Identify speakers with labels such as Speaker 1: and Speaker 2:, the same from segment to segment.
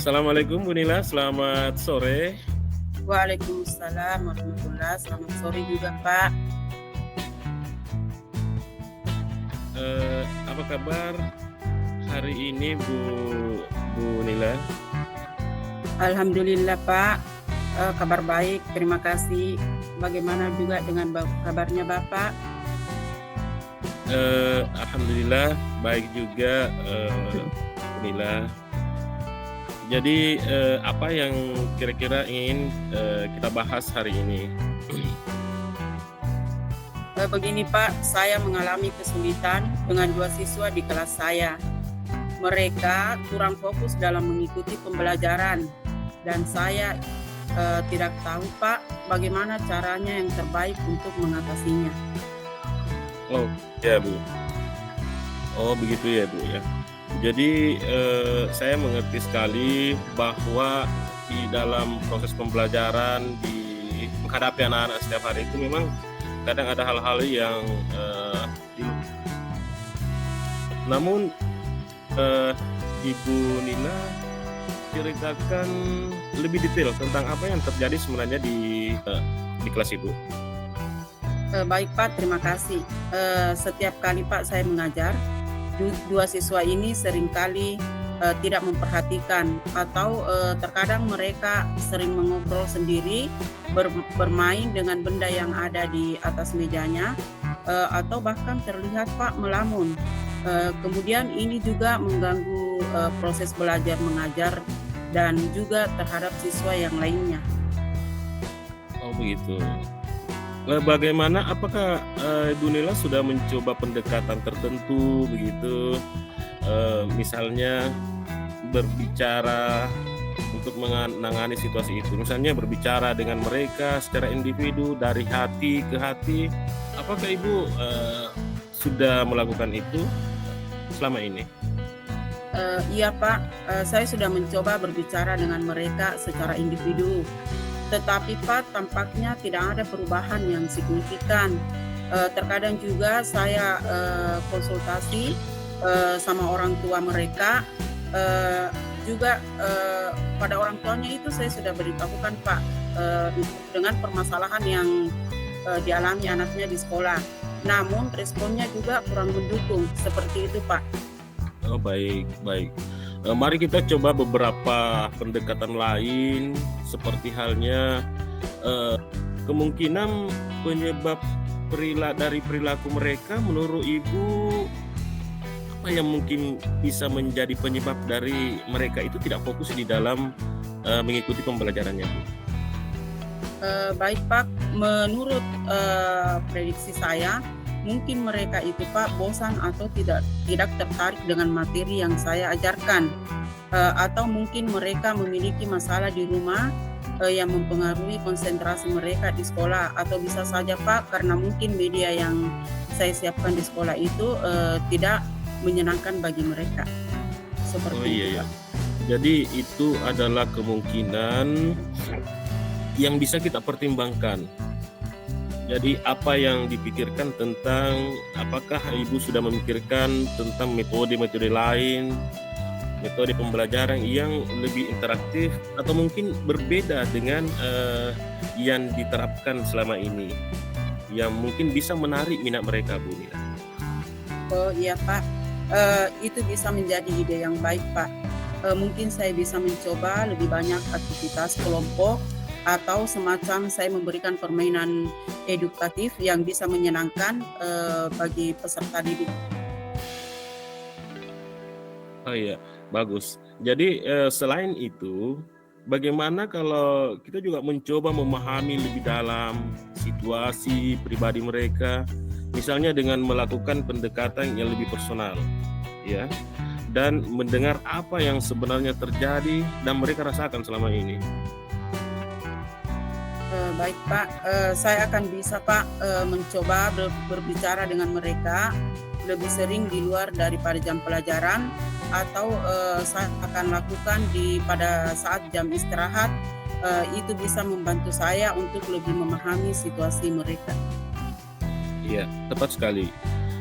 Speaker 1: Assalamualaikum Bu Nila, selamat sore.
Speaker 2: Waalaikumsalam warahmatullahi. Selamat sore juga, Pak.
Speaker 1: Apa kabar hari ini Bu Nila?
Speaker 2: Alhamdulillah, Pak. Kabar baik, terima kasih. Bagaimana juga dengan kabarnya Bapak?
Speaker 1: Alhamdulillah baik juga Bu Nila. Jadi apa yang kira-kira ingin kita bahas hari ini?
Speaker 2: Begini, Pak, saya mengalami kesulitan dengan 2 siswa di kelas saya. Mereka kurang fokus dalam mengikuti pembelajaran dan saya tidak tahu, Pak, bagaimana caranya yang terbaik untuk mengatasinya.
Speaker 1: Oh ya Bu. Oh begitu ya Bu ya. Jadi saya mengerti sekali bahwa di dalam proses pembelajaran di menghadapi anak-anak setiap hari itu memang kadang ada hal-hal yang namun Ibu Nila ceritakan lebih detail tentang apa yang terjadi sebenarnya di kelas Ibu.
Speaker 2: Baik, Pak, terima kasih. Setiap kali, Pak, saya mengajar, 2 siswa ini seringkali tidak memperhatikan atau terkadang mereka sering mengobrol sendiri, bermain dengan benda yang ada di atas mejanya, atau bahkan terlihat, Pak, melamun. Kemudian ini juga mengganggu proses belajar mengajar dan juga terhadap siswa yang lainnya.
Speaker 1: Oh begitu. Bagaimana? Apakah Ibu Nila sudah mencoba pendekatan tertentu begitu? Misalnya berbicara untuk menangani situasi itu. Misalnya berbicara dengan mereka secara individu dari hati ke hati. Apakah Ibu sudah melakukan itu selama ini?
Speaker 2: Iya, Pak, saya sudah mencoba berbicara dengan mereka secara individu. Tetapi, Pak, tampaknya tidak ada perubahan yang signifikan. Terkadang juga saya konsultasi sama orang tua mereka, juga pada orang tuanya itu saya sudah beritahukan, Pak, dengan permasalahan yang dialami anaknya di sekolah. Namun responnya juga kurang mendukung, seperti itu, Pak.
Speaker 1: Oh baik. Mari kita coba beberapa pendekatan lain, seperti halnya kemungkinan penyebab dari perilaku mereka menurut Ibu, apa yang mungkin bisa menjadi penyebab dari mereka itu tidak fokus di dalam mengikuti pembelajarannya, Bu?
Speaker 2: Baik, Pak, menurut prediksi saya, mungkin mereka itu, Pak, bosan atau tidak tertarik dengan materi yang saya ajarkan, atau mungkin mereka memiliki masalah di rumah yang mempengaruhi konsentrasi mereka di sekolah, atau bisa saja, Pak, karena mungkin media yang saya siapkan di sekolah itu tidak menyenangkan bagi mereka. Seperti itu, Pak.
Speaker 1: Jadi itu adalah kemungkinan yang bisa kita pertimbangkan. Jadi apa yang dipikirkan tentang, apakah Ibu sudah memikirkan tentang metode-metode lain, metode pembelajaran yang lebih interaktif atau mungkin berbeda dengan yang diterapkan selama ini, yang mungkin bisa menarik minat mereka, Bu Nila?
Speaker 2: Oh iya, Pak, itu bisa menjadi ide yang baik, Pak. Mungkin saya bisa mencoba lebih banyak aktivitas kelompok atau semacam saya memberikan permainan edukatif yang bisa menyenangkan bagi peserta didik.
Speaker 1: Oh iya, bagus. Jadi selain itu, bagaimana kalau kita juga mencoba memahami lebih dalam situasi pribadi mereka, misalnya dengan melakukan pendekatan yang lebih personal, ya, dan mendengar apa yang sebenarnya terjadi dan mereka rasakan selama ini.
Speaker 2: Baik, Pak, saya akan bisa, Pak, mencoba berbicara dengan mereka lebih sering di luar daripada jam pelajaran, atau saya akan lakukan pada saat jam istirahat. Itu bisa membantu saya untuk lebih memahami situasi mereka.
Speaker 1: Iya, tepat sekali.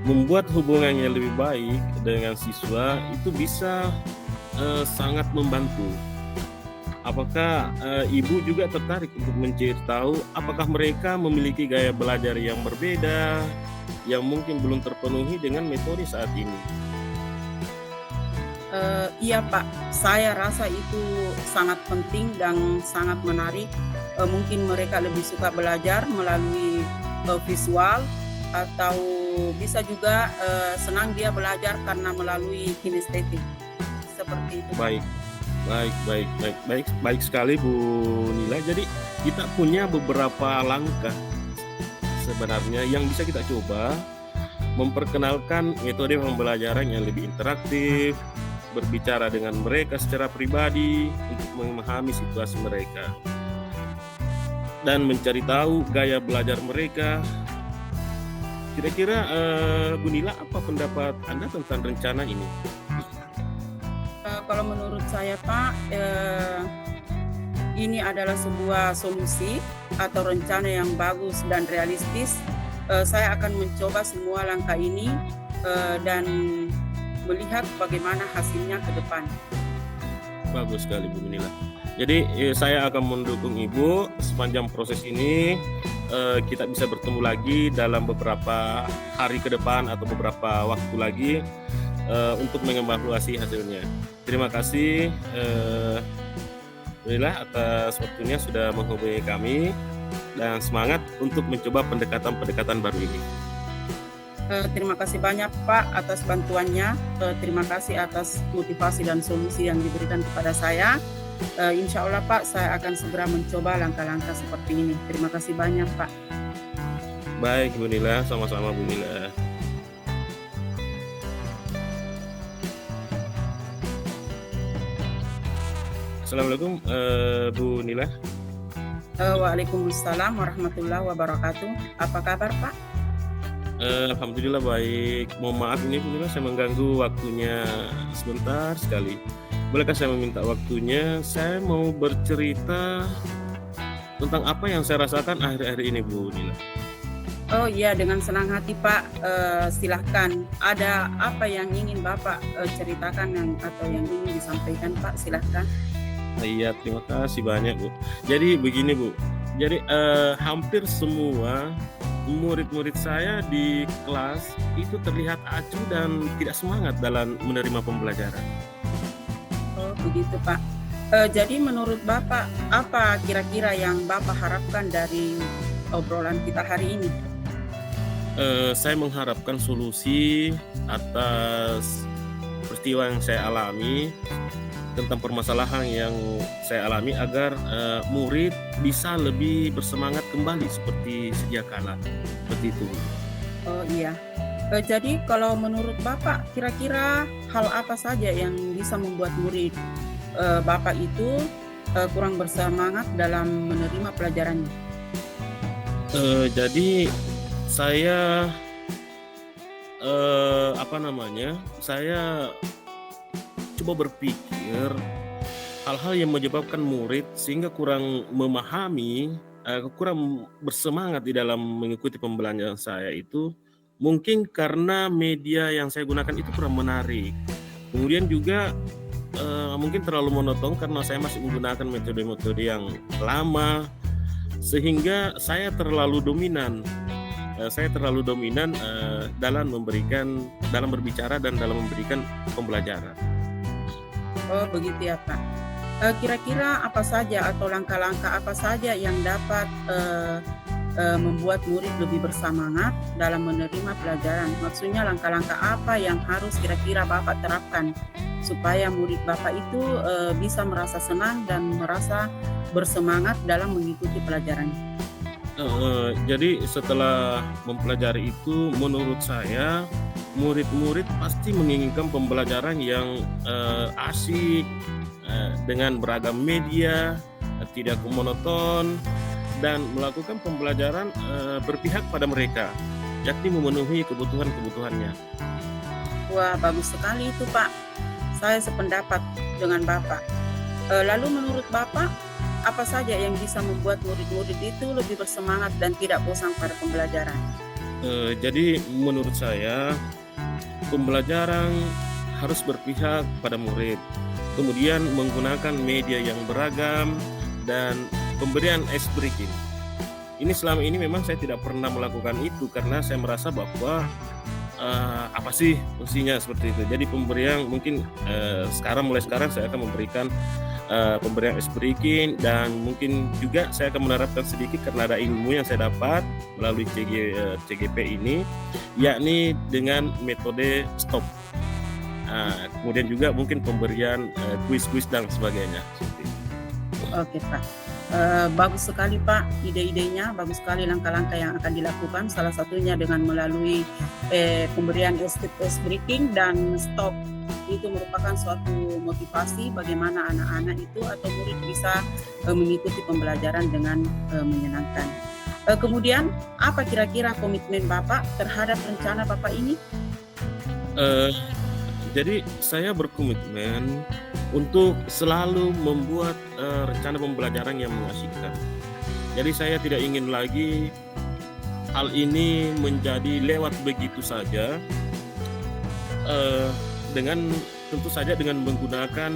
Speaker 1: Membuat hubungan yang lebih baik dengan siswa itu bisa sangat membantu Apakah Ibu juga tertarik untuk mencari tahu apakah mereka memiliki gaya belajar yang berbeda yang mungkin belum terpenuhi dengan metode saat ini?
Speaker 2: Iya Pak, saya rasa itu sangat penting dan sangat menarik. Mungkin mereka lebih suka belajar melalui visual atau bisa juga senang dia belajar karena melalui kinestetik. Seperti itu.
Speaker 1: Baik, baik sekali Bu Nila. Jadi kita punya beberapa langkah sebenarnya yang bisa kita coba memperkenalkan metode pembelajaran yang lebih interaktif, berbicara dengan mereka secara pribadi untuk memahami situasi mereka dan mencari tahu gaya belajar mereka. Kira-kira Bu Nila, apa pendapat Anda tentang rencana ini?
Speaker 2: Kalau menurut saya Pak, ini adalah sebuah solusi atau rencana yang bagus dan realistis. Saya akan mencoba semua langkah ini dan melihat bagaimana hasilnya ke depan.
Speaker 1: Bagus sekali Bu Nila. Jadi saya akan mendukung Ibu sepanjang proses ini. Kita bisa bertemu lagi dalam beberapa hari ke depan atau beberapa waktu lagi untuk mengevaluasi hasilnya. Terima kasih Bu Nila atas waktunya sudah menghubungi kami, dan semangat untuk mencoba pendekatan-pendekatan baru ini.
Speaker 2: Terima kasih banyak Pak atas bantuannya. Terima kasih atas motivasi dan solusi yang diberikan kepada saya. Insya Allah Pak, saya akan segera mencoba langkah-langkah seperti ini. Terima kasih banyak Pak.
Speaker 1: Baik Bu Nila, sama-sama Bu Nila. Assalamualaikum Bu Nila.
Speaker 2: Waalaikumsalam warahmatullahi wabarakatuh. Apa kabar Pak?
Speaker 1: Alhamdulillah baik. Mohon maaf ini Bu Nila, saya mengganggu waktunya sebentar sekali. Bolehkah saya meminta waktunya? Saya mau bercerita tentang apa yang saya rasakan akhir-akhir ini Bu Nila.
Speaker 2: Oh iya, dengan senang hati Pak. Silahkan. Ada apa yang ingin Bapak ceritakan atau yang ingin disampaikan Pak? Silahkan.
Speaker 1: Iya, terima kasih banyak Bu. Jadi begini Bu. Jadi hampir semua murid-murid saya di kelas itu terlihat acuh dan tidak semangat dalam menerima pembelajaran.
Speaker 2: Oh begitu Pak. Jadi menurut Bapak, apa kira-kira yang Bapak harapkan dari obrolan kita hari ini?
Speaker 1: Saya mengharapkan solusi atas peristiwa yang saya alami, tentang permasalahan yang saya alami, agar murid bisa lebih bersemangat kembali seperti sedia kala. Seperti itu.
Speaker 2: Oh iya. Jadi kalau menurut Bapak, kira-kira hal apa saja yang bisa membuat murid Bapak itu kurang bersemangat dalam menerima pelajarannya?
Speaker 1: Jadi saya saya coba berpikir hal-hal yang menyebabkan murid sehingga kurang memahami, kurang bersemangat di dalam mengikuti pembelajaran saya itu mungkin karena media yang saya gunakan itu kurang menarik. Kemudian juga mungkin terlalu monoton karena saya masih menggunakan metode-metode yang lama, sehingga saya terlalu dominan. Dalam berbicara dan dalam memberikan pembelajaran.
Speaker 2: Oh begitu ya Pak. Kira-kira apa saja atau langkah-langkah apa saja yang dapat membuat murid lebih bersemangat dalam menerima pelajaran? Maksudnya langkah-langkah apa yang harus kira-kira Bapak terapkan supaya murid Bapak itu bisa merasa senang dan merasa bersemangat dalam mengikuti pelajarannya?
Speaker 1: Jadi setelah mempelajari itu, menurut saya murid-murid pasti menginginkan pembelajaran yang asik, dengan beragam media, tidak monoton, dan melakukan pembelajaran berpihak pada mereka, yakni memenuhi kebutuhan-kebutuhannya.
Speaker 2: Wah, bagus sekali itu Pak. Saya sependapat dengan Bapak. Lalu menurut Bapak, apa saja yang bisa membuat murid-murid itu lebih bersemangat dan tidak bosan pada pembelajaran?
Speaker 1: Jadi menurut saya pembelajaran harus berpihak pada murid. kemudian menggunakan media yang beragam, dan pemberian ice breaking. Ini selama ini memang saya tidak pernah melakukan itu karena saya merasa bahwa apa sih fungsinya seperti itu. Jadi pemberian mungkin mulai sekarang saya akan memberikan pemberian ice breaking, dan mungkin juga saya akan menerapkan sedikit karena ada ilmu yang saya dapat melalui CGP ini, yakni dengan metode stop. Kemudian juga mungkin pemberian kuis-kuis dan sebagainya.
Speaker 2: Oke Pak, bagus sekali Pak ide-idenya, bagus sekali langkah-langkah yang akan dilakukan. Salah satunya dengan melalui pemberian ice breaking dan stop. Itu merupakan suatu motivasi bagaimana anak-anak itu atau murid bisa mengikuti pembelajaran dengan menyenangkan. Kemudian apa kira-kira komitmen Bapak terhadap rencana Bapak ini?
Speaker 1: Jadi saya berkomitmen untuk selalu membuat rencana pembelajaran yang mengasyikkan. Jadi saya tidak ingin lagi hal ini menjadi lewat begitu saja, dengan tentu saja dengan menggunakan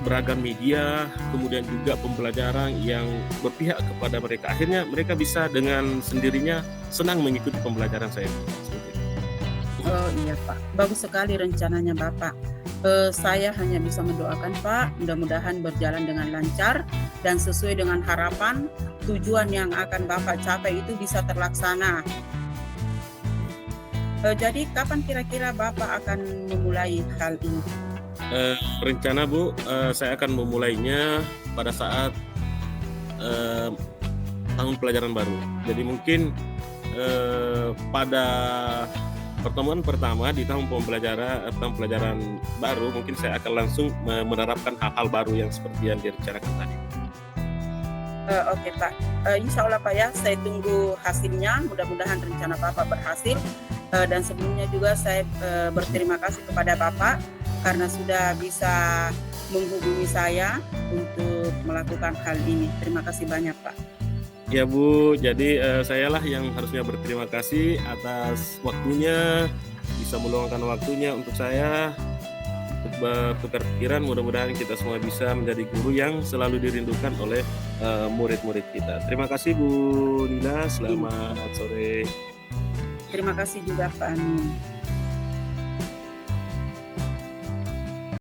Speaker 1: beragam media, kemudian juga pembelajaran yang berpihak kepada mereka. Akhirnya mereka bisa dengan sendirinya senang mengikuti pembelajaran saya.
Speaker 2: Oh iya Pak, bagus sekali rencananya Bapak. Saya hanya bisa mendoakan Pak, mudah-mudahan berjalan dengan lancar dan sesuai dengan harapan. Tujuan yang akan Bapak capai itu bisa terlaksana. Jadi kapan kira-kira Bapak akan memulai hal ini?
Speaker 1: Rencana Bu, saya akan memulainya pada saat tahun pelajaran baru. Jadi mungkin pada pertemuan pertama di tahun pelajaran baru, mungkin saya akan langsung menerapkan hal-hal baru yang seperti yang direncanakan tadi.
Speaker 2: Oke Pak, insya Allah Pak ya, saya tunggu hasilnya. Mudah-mudahan rencana Bapak berhasil. Dan sebelumnya juga saya berterima kasih kepada Bapak karena sudah bisa menghubungi saya untuk melakukan hal ini. Terima kasih banyak Pak.
Speaker 1: Ya Bu, jadi sayalah yang harusnya berterima kasih atas waktunya, bisa meluangkan waktunya untuk saya, untuk bertukar pikiran. Mudah-mudahan kita semua bisa menjadi guru yang selalu dirindukan oleh murid-murid kita. Terima kasih Bu Nina, selamat sore.
Speaker 2: Terima kasih juga Pak Amin.